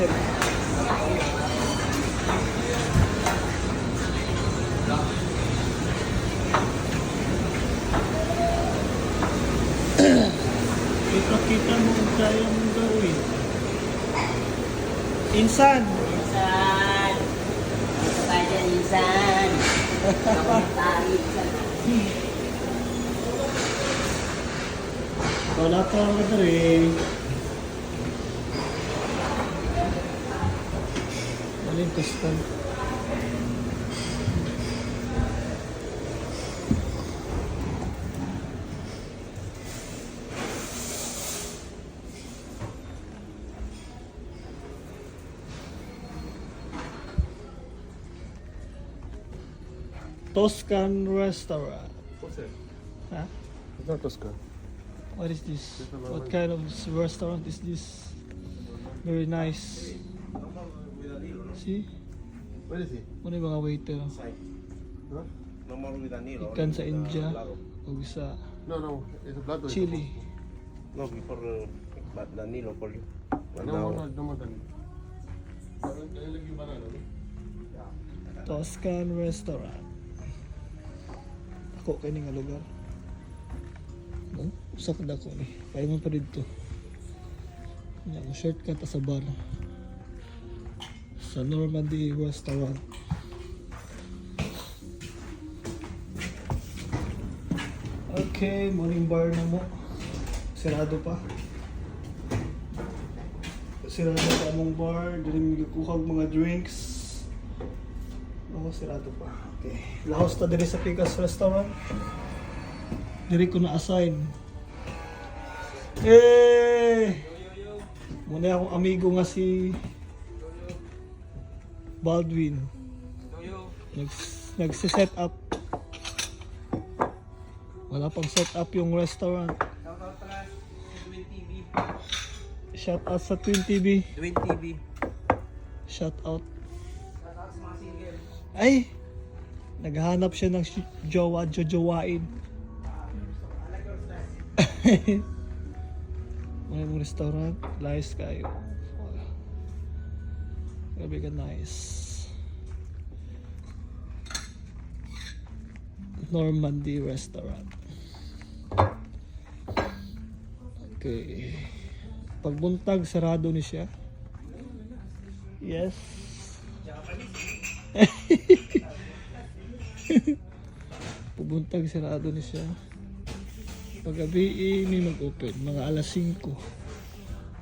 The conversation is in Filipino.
sir. Kita mo kung kaya mong gawin. Insan! Insan! Dito tayo dyan, Insan! Nakamitari, Insan. Wala pa ako na rin. Malintos ka. Toscan restaurant. What's it? Huh? It's not Toscan. What is this? What kind of restaurant is this? Very nice. See? What is it? Ano yung mga waiter? Huh? Normal with Danilo. Ikan sa India. O sa No, it's a blood. Chile. No, before Danilo for you. But No, now, no more than. Toscan restaurant. Ako kay nga lugar. No? Usak na ko ni. Paingon pa dito. Yan, shortcut sa bar. Sa Normandy restaurant. Okay, morning bar na mo. Sirado pa. Sirado pa among bar. Dili mi kuhag mga drinks. Oo, sirado pa. Okay. Lahos ta diri sa Picas Restaurant. Diri ko na-assign. Muna akong amigo nga si Baldwin. Nagsi-set up. Wala pang set up yung restaurant. Shout out sa Twin TV. Twin TV. Shout out. Ay! Naghahanap siya ng jojowain. May mong restaurant. Nice kayo. Grabe ka nice. Normandy restaurant. Okay. Pagbuntag, sarado ni siya. Yes. Pubuntag, sarado ni siya. Paggabi, may mag-open. Mga alas 5.